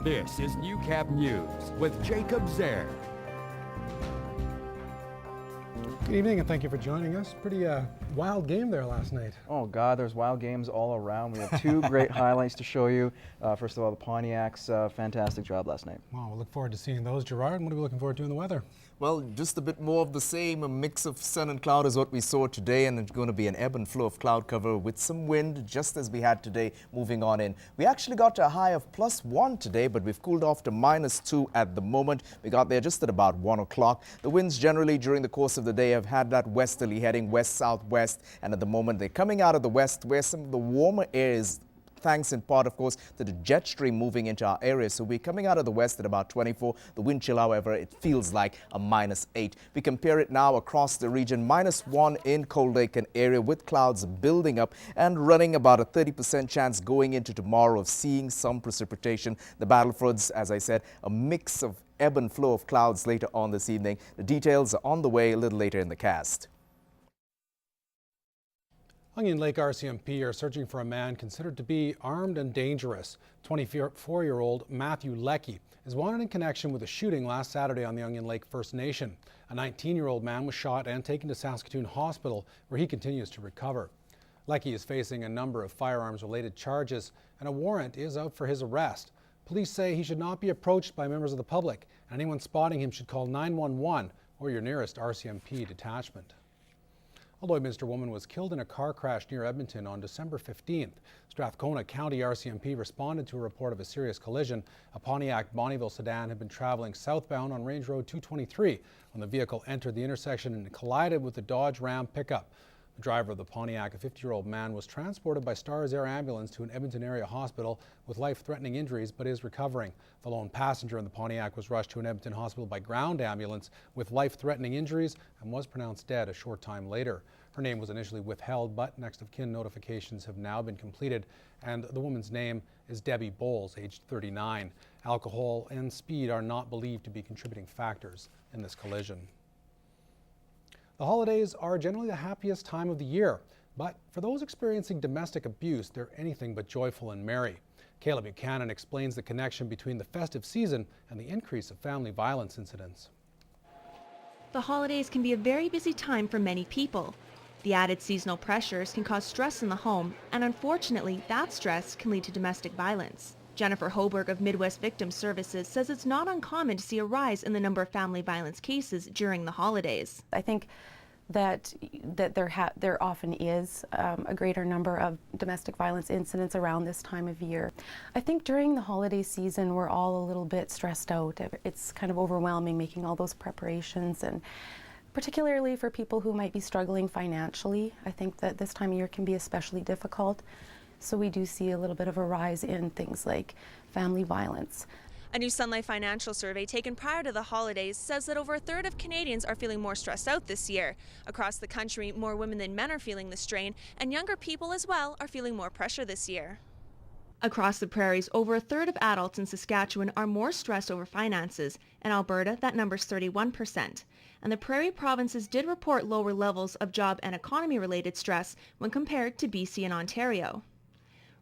This is Newcap News with Jacob Zaire. Good evening and thank you for joining us. Pretty wild game there last night. Oh God, there's wild games all around. We have two great highlights to show you. First of all, the Pontiacs, fantastic job last night. Well, we'll look forward to seeing those. Gerard, what are we looking forward to in the weather? Well, just a bit more of the same. A mix of sun and cloud is what we saw today, and it's going to be an ebb and flow of cloud cover with some wind, just as we had today moving on in. We actually got to a high of +1 today, but we've cooled off to -2 at the moment. We got there just at about 1 o'clock. The winds generally during the course of the day have had that westerly heading west-southwest, and at the moment they're coming out of the west where some of the warmer air is, thanks in part, of course, to the jet stream moving into our area. So we're coming out of the west at about 24. The wind chill, however, it feels like a -8. We compare it now across the region, -1 in Cold Lake and area with clouds building up and running about a 30% chance going into tomorrow of seeing some precipitation. The Battlefoods, as I said, a mix of ebb and flow of clouds later on this evening. The details are on the way a little later in the cast. Onion Lake RCMP are searching for a man considered to be armed and dangerous. 24-year-old Matthew Lecky is wanted in connection with a shooting last Saturday on the Onion Lake First Nation. A 19-year-old man was shot and taken to Saskatoon Hospital, where he continues to recover. Lecky is facing a number of firearms-related charges, and a warrant is out for his arrest. Police say he should not be approached by members of the public. Anyone spotting him should call 911 or your nearest RCMP detachment. A Lloydminster woman was killed in a car crash near Edmonton on December 15th. Strathcona County RCMP responded to a report of a serious collision. A Pontiac Bonnyville sedan had been traveling southbound on Range Road 223 when the vehicle entered the intersection and collided with the Dodge Ram pickup. The driver of the Pontiac, a 50-year-old man, was transported by Stars Air Ambulance to an Edmonton area hospital with life-threatening injuries but is recovering. The lone passenger in the Pontiac was rushed to an Edmonton hospital by ground ambulance with life-threatening injuries and was pronounced dead a short time later. Her name was initially withheld, but next of kin notifications have now been completed, and the woman's name is Debbie Bowles, aged 39. Alcohol and speed are not believed to be contributing factors in this collision. The holidays are generally the happiest time of the year, but for those experiencing domestic abuse, they're anything but joyful and merry. Kayla Buchanan explains the connection between the festive season and the increase of family violence incidents. The holidays can be a very busy time for many people. The added seasonal pressures can cause stress in the home, and unfortunately, that stress can lead to domestic violence. Jennifer Hoberg of Midwest Victim Services says it's not uncommon to see a rise in the number of family violence cases during the holidays. I think that there often is a greater number of domestic violence incidents around this time of year. I think during the holiday season we're all a little bit stressed out. It's kind of overwhelming making all those preparations, and particularly for people who might be struggling financially. I think that this time of year can be especially difficult. So we do see a little bit of a rise in things like family violence. A new Sun Life financial survey taken prior to the holidays says that over a third of Canadians are feeling more stressed out this year. Across the country, more women than men are feeling the strain, and younger people as well are feeling more pressure this year. Across the prairies, over a third of adults in Saskatchewan are more stressed over finances. In Alberta, that number's 31%. And the prairie provinces did report lower levels of job and economy-related stress when compared to BC and Ontario.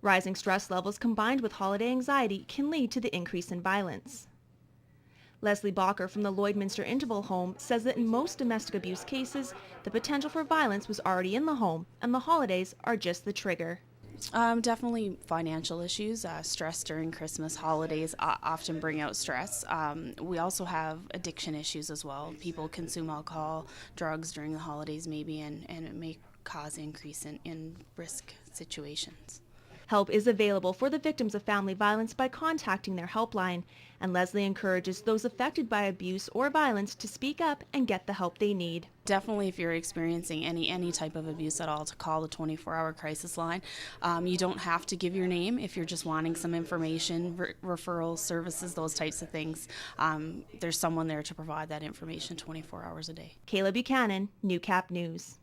Rising stress levels combined with holiday anxiety can lead to the increase in violence. Leslie Bakker from the Lloydminster Interval Home says that in most domestic abuse cases, the potential for violence was already in the home, and the holidays are just the trigger. Definitely financial issues. Stress during Christmas holidays often bring out stress. We also have addiction issues as well. People consume alcohol, drugs during the holidays maybe, and it may cause increase in risk situations. Help is available for the victims of family violence by contacting their helpline, and Leslie encourages those affected by abuse or violence to speak up and get the help they need. Definitely, if you're experiencing any type of abuse at all, to call the 24-hour crisis line. You don't have to give your name if you're just wanting some information, referral services, those types of things. There's someone there to provide that information 24 hours a day. Kayla Buchanan, Newcap News.